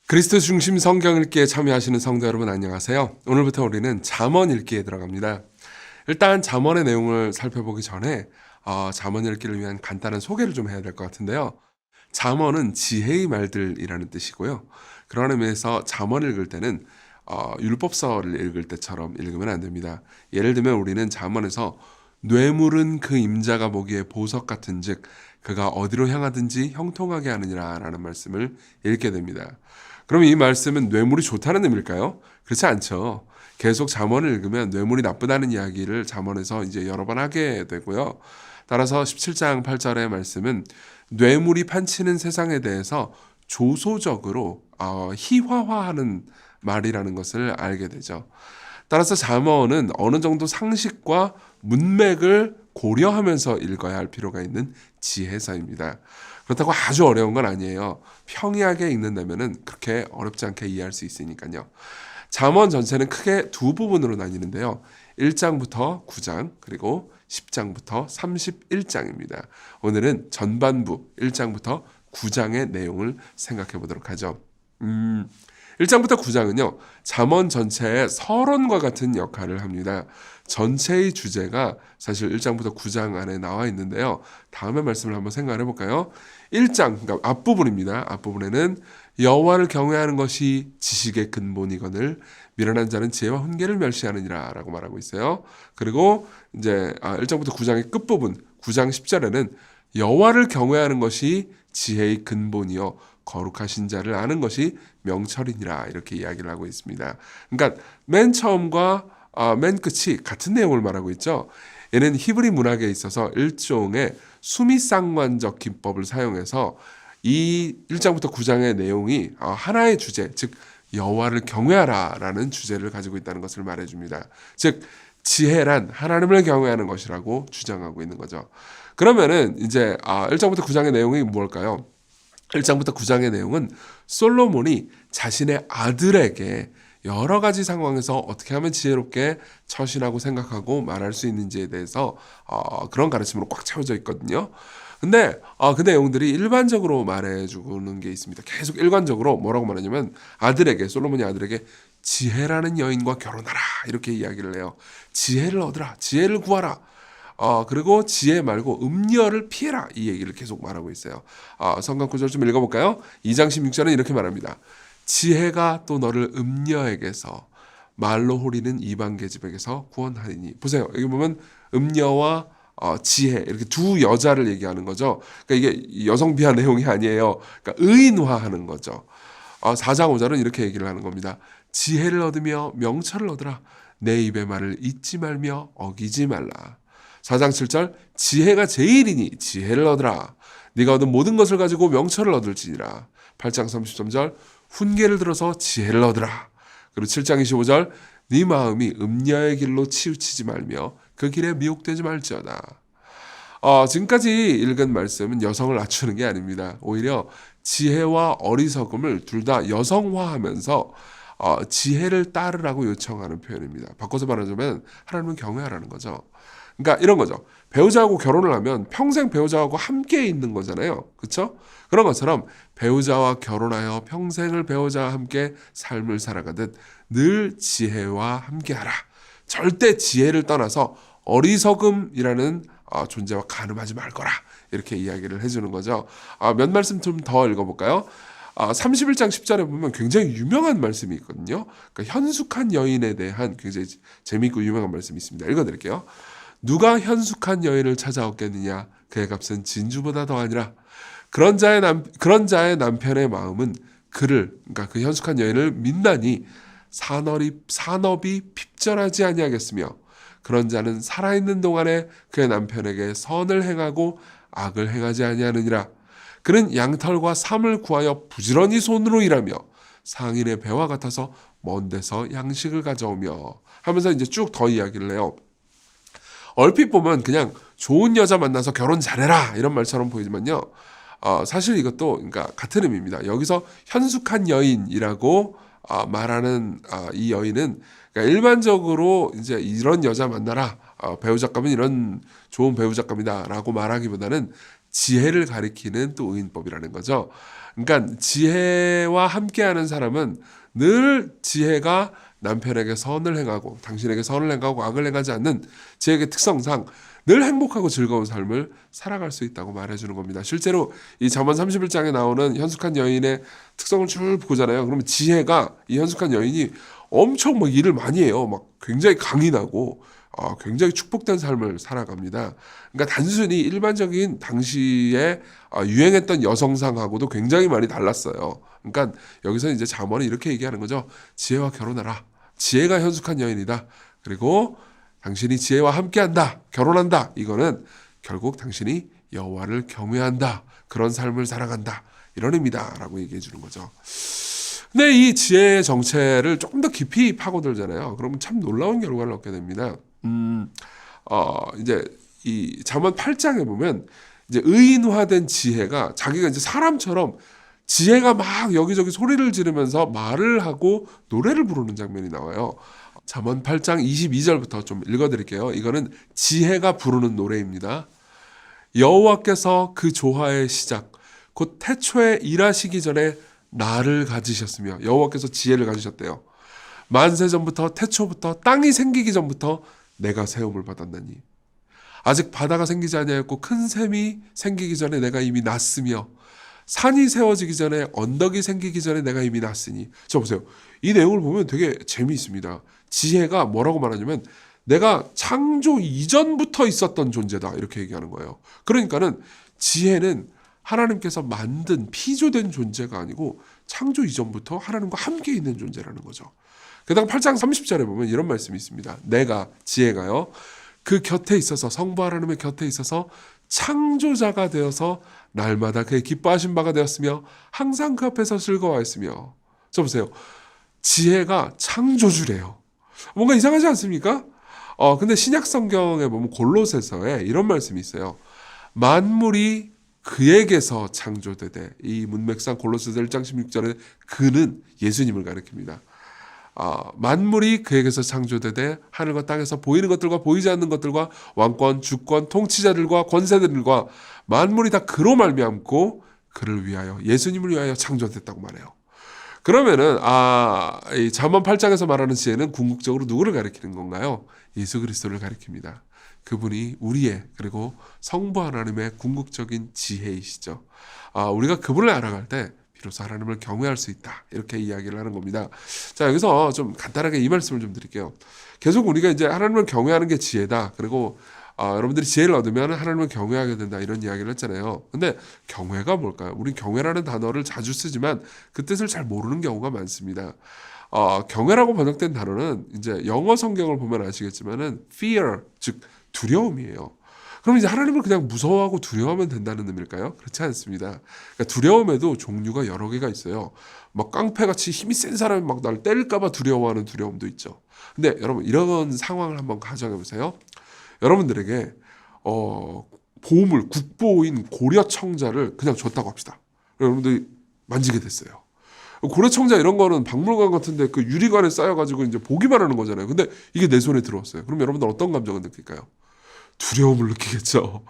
그리스도 중심 성경 읽기에 참여하시는 성도 여러분 안녕하세요. 오늘부터 우리는 잠언 읽기에 들어갑니다. 일단 잠언의 내용을 살펴보기 전에 잠언 읽기를 위한 간단한 소개를 좀 해야 될 것 같은데요. 잠언은 지혜의 말들이라는 뜻이고요. 그런 의미에서 잠언 읽을 때는 율법서를 읽을 때처럼 읽으면 안 됩니다. 예를 들면 우리는 잠언에서 뇌물은 그 임자가 보기에 보석 같은즉 그가 어디로 향하든지 형통하게 하느니라 라는 말씀을 읽게 됩니다. 그럼 이 말씀은 뇌물이 좋다는 의미일까요? 그렇지 않죠. 계속 잠언을 읽으면 뇌물이 나쁘다는 이야기를 잠언에서 이제 여러 번 하게 되고요. 따라서 17장 8절의 말씀은 뇌물이 판치는 세상에 대해서 조소적으로 희화화하는 말이라는 것을 알게 되죠. 따라서 잠언은 어느 정도 상식과 문맥을 고려하면서 읽어야 할 필요가 있는 지혜서입니다. 그렇다고 아주 어려운 건 아니에요. 평이하게 읽는다면 그렇게 어렵지 않게 이해할 수 있으니까요. 잠언 전체는 크게 두 부분으로 나뉘는데요. 1장부터 9장 그리고 10장부터 31장입니다. 오늘은 전반부 1장부터 9장의 내용을 생각해 보도록 하죠. 1장부터 9장은요. 잠언 전체의 서론과 같은 역할을 합니다. 전체의 주제가 사실 1장부터 9장 안에 나와 있는데요. 다음의 말씀을 한번 생각해 볼까요? 1장, 그러니까 앞부분입니다. 앞부분에는 여호와를 경외하는 것이 지식의 근본이거늘 미련한 자는 지혜와 훈계를 멸시하느니라 라고 말하고 있어요. 그리고 이제 1장부터 9장의 끝부분 9장 10절에는 여호와를 경외하는 것이 지혜의 근본이요 거룩하신 자를 아는 것이 명철이니라 이렇게 이야기를 하고 있습니다. 그러니까 맨 처음과 맨 끝이 같은 내용을 말하고 있죠. 얘는 히브리 문학에 있어서 일종의 수미상관적 기법을 사용해서 이 1장부터 9장의 내용이 하나의 주제, 즉 여호와를 경외하라라는 주제를 가지고 있다는 것을 말해줍니다. 즉 지혜란 하나님을 경외하는 것이라고 주장하고 있는 거죠. 그러면은 이제 1장부터 9장의 내용이 무엇일까요? 1장부터 9장의 내용은 솔로몬이 자신의 아들에게 여러 가지 상황에서 어떻게 하면 지혜롭게 처신하고 생각하고 말할 수 있는지에 대해서 그런 가르침으로 꽉 채워져 있거든요. 근데 그 내용들이 일반적으로 말해주는 게 있습니다. 계속 일관적으로 뭐라고 말하냐면 솔로몬이 아들에게 지혜라는 여인과 결혼하라 이렇게 이야기를 해요. 지혜를 얻으라, 지혜를 구하라. 그리고 지혜 말고 음녀를 피해라 이 얘기를 계속 말하고 있어요. 성경 구절 좀 읽어볼까요? 2장 16절은 이렇게 말합니다. 지혜가 또 너를 음녀에게서 말로 호리는 이방 계집에게서 구원하리니. 보세요. 여기 보면 음녀와 지혜 이렇게 두 여자를 얘기하는 거죠. 그러니까 이게 여성 비하 내용이 아니에요. 그러니까 의인화하는 거죠. 4장 5절은 이렇게 얘기를 하는 겁니다. 지혜를 얻으며 명철을 얻으라. 내 입의 말을 잊지 말며 어기지 말라. 4장 7절 지혜가 제일이니 지혜를 얻으라. 네가 얻은 모든 것을 가지고 명철을 얻을지니라. 8장 33절 훈계를 들어서 지혜를 얻으라. 그리고 7장 25절 네 마음이 음녀의 길로 치우치지 말며 그 길에 미혹되지 말지어다. 지금까지 읽은 말씀은 여성을 낮추는 게 아닙니다. 오히려 지혜와 어리석음을 둘 다 여성화하면서 지혜를 따르라고 요청하는 표현입니다. 바꿔서 말하자면 하나님은 경외하라는 거죠. 그러니까 이런 거죠. 배우자하고 결혼을 하면 평생 배우자하고 함께 있는 거잖아요. 그렇죠? 그런 것처럼 배우자와 결혼하여 평생을 배우자와 함께 삶을 살아가듯 늘 지혜와 함께하라. 절대 지혜를 떠나서 어리석음이라는 존재와 간음하지 말거라. 이렇게 이야기를 해주는 거죠. 몇 말씀 좀 더 읽어볼까요? 31장 10절에 보면 굉장히 유명한 말씀이 있거든요. 그러니까 현숙한 여인에 대한 굉장히 재미있고 유명한 말씀이 있습니다. 읽어드릴게요. 누가 현숙한 여인을 찾아왔겠느냐? 그의 값은 진주보다 더하니라. 그런 자의 남편의 마음은 그러니까 그 현숙한 여인을 믿나니 산업이 핍절하지 아니하겠으며 그런 자는 살아있는 동안에 그의 남편에게 선을 행하고 악을 행하지 아니하느니라. 그는 양털과 삼을 구하여 부지런히 손으로 일하며 상인의 배와 같아서 먼 데서 양식을 가져오며 하면서 이제 쭉 더 이야기를 해요. 얼핏 보면 그냥 좋은 여자 만나서 결혼 잘해라 이런 말처럼 보이지만요. 사실 이것도 그러니까 같은 의미입니다. 여기서 현숙한 여인이라고 말하는 이 여인은 그러니까 일반적으로 이제 이런 여자 만나라 배우 작가면 이런 좋은 배우 작가입니다라고 말하기보다는 지혜를 가리키는 또 의인법이라는 거죠. 그러니까 지혜와 함께하는 사람은 늘 지혜가 남편에게 선을 행하고 당신에게 선을 행하고 악을 행하지 않는 지혜의 특성상 늘 행복하고 즐거운 삶을 살아갈 수 있다고 말해주는 겁니다. 실제로 이 잠언 31장에 나오는 현숙한 여인의 특성을 쭉 보잖아요. 그러면 지혜가 이 현숙한 여인이 엄청 막 일을 많이 해요. 막 굉장히 강인하고 굉장히 축복된 삶을 살아갑니다. 그러니까 단순히 일반적인 당시에 유행했던 여성상하고도 굉장히 많이 달랐어요. 그러니까 여기서 이제 잠언이 이렇게 얘기하는 거죠. 지혜와 결혼하라. 지혜가 현숙한 여인이다. 그리고 당신이 지혜와 함께한다. 결혼한다. 이거는 결국 당신이 여호와를 경외한다. 그런 삶을 살아간다. 이런 의미다. 라고 얘기해 주는 거죠. 근데 이 지혜의 정체를 조금 더 깊이 파고들잖아요. 그러면 참 놀라운 결과를 얻게 됩니다. 이제 이 잠언 8장에 보면 이제 의인화된 지혜가 자기가 이제 사람처럼 지혜가 막 여기저기 소리를 지르면서 말을 하고 노래를 부르는 장면이 나와요. 잠언 8장 22절부터 좀 읽어드릴게요. 이거는 지혜가 부르는 노래입니다. 여호와께서 그 조화의 시작 곧 태초에 일하시기 전에 나를 가지셨으며 여호와께서 지혜를 가지셨대요. 만세 전부터 태초부터 땅이 생기기 전부터 내가 세움을 받았나니 아직 바다가 생기지 아니하였고 큰 샘이 생기기 전에 내가 이미 났으며 산이 세워지기 전에 언덕이 생기기 전에 내가 이미 났으니. 저 보세요. 이 내용을 보면 되게 재미있습니다. 지혜가 뭐라고 말하냐면 내가 창조 이전부터 있었던 존재다 이렇게 얘기하는 거예요. 그러니까는 지혜는 하나님께서 만든 피조된 존재가 아니고 창조 이전부터 하나님과 함께 있는 존재라는 거죠. 게다가 8장 30절에 보면 이런 말씀이 있습니다. 내가 지혜가요 그 곁에 있어서 성부 하나님의 곁에 있어서 창조자가 되어서 날마다 그의 기뻐하신 바가 되었으며 항상 그 앞에서 즐거워했으며. 저 보세요. 지혜가 창조주래요. 뭔가 이상하지 않습니까? 근데 신약 성경에 보면 골로새서에 이런 말씀이 있어요. 만물이 그에게서 창조되되. 이 문맥상 골로새서 1장 16절에 그는 예수님을 가리킵니다. 만물이 그에게서 창조되되 하늘과 땅에서 보이는 것들과 보이지 않는 것들과 왕권, 주권, 통치자들과 권세들과 만물이 다 그로 말미암고 그를 위하여 예수님을 위하여 창조됐다고 말해요. 그러면은 이 잠언 8장에서 말하는 지혜는 궁극적으로 누구를 가리키는 건가요? 예수 그리스도를 가리킵니다. 그분이 우리의 그리고 성부 하나님의 궁극적인 지혜이시죠. 우리가 그분을 알아갈 때 비로소 하나님을 경외할 수 있다. 이렇게 이야기를 하는 겁니다. 자, 여기서 좀 간단하게 이 말씀을 좀 드릴게요. 계속 우리가 이제 하나님을 경외하는 게 지혜다. 그리고 여러분들이 지혜를 얻으면 하나님을 경외하게 된다. 이런 이야기를 했잖아요. 근데 경외가 뭘까요? 우린 경외라는 단어를 자주 쓰지만 그 뜻을 잘 모르는 경우가 많습니다. 경외라고 번역된 단어는 이제 영어 성경을 보면 아시겠지만은 fear, 즉 두려움이에요. 그럼 이제 하나님을 그냥 무서워하고 두려워하면 된다는 의미일까요? 그렇지 않습니다. 그러니까 두려움에도 종류가 여러 개가 있어요. 막 깡패같이 힘이 센 사람이 막 나를 때릴까봐 두려워하는 두려움도 있죠. 근데 여러분 이런 상황을 한번 가정해 보세요. 여러분들에게 보물, 국보인 고려청자를 그냥 줬다고 합시다. 여러분들이 만지게 됐어요. 고려청자 이런 거는 박물관 같은데 그 유리관에 쌓여가지고 이제 보기만 하는 거잖아요. 근데 이게 내 손에 들어왔어요. 그럼 여러분들 어떤 감정을 느낄까요? 두려움을 느끼겠죠.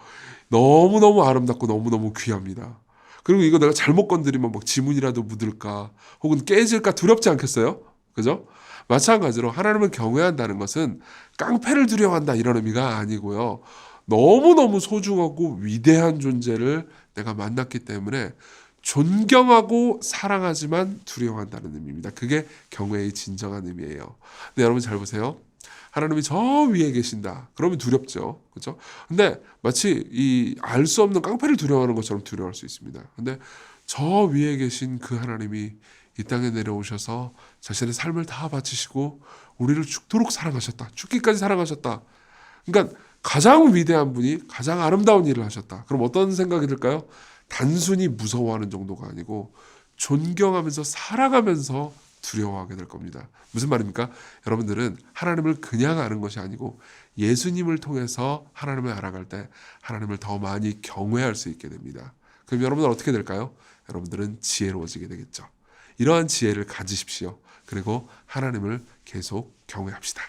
너무너무 아름답고 너무너무 귀합니다. 그리고 이거 내가 잘못 건드리면 막 지문이라도 묻을까 혹은 깨질까 두렵지 않겠어요? 그죠? 마찬가지로 하나님을 경외한다는 것은 깡패를 두려워한다 이런 의미가 아니고요. 너무너무 소중하고 위대한 존재를 내가 만났기 때문에 존경하고 사랑하지만 두려워한다는 의미입니다. 그게 경외의 진정한 의미예요. 근데 여러분 잘 보세요. 하나님이 저 위에 계신다. 그러면 두렵죠. 그렇죠? 근데 마치 이 알 수 없는 깡패를 두려워하는 것처럼 두려워할 수 있습니다. 근데 저 위에 계신 그 하나님이 이 땅에 내려오셔서 자신의 삶을 다 바치시고 우리를 죽도록 사랑하셨다. 죽기까지 사랑하셨다. 그러니까 가장 위대한 분이 가장 아름다운 일을 하셨다. 그럼 어떤 생각이 들까요? 단순히 무서워하는 정도가 아니고 존경하면서 사랑하면서 두려워하게 될 겁니다. 무슨 말입니까? 여러분들은 하나님을 그냥 아는 것이 아니고 예수님을 통해서 하나님을 알아갈 때 하나님을 더 많이 경외할 수 있게 됩니다. 그럼 여러분들 어떻게 될까요? 여러분들은 지혜로워지게 되겠죠. 이러한 지혜를 가지십시오. 그리고 하나님을 계속 경외합시다.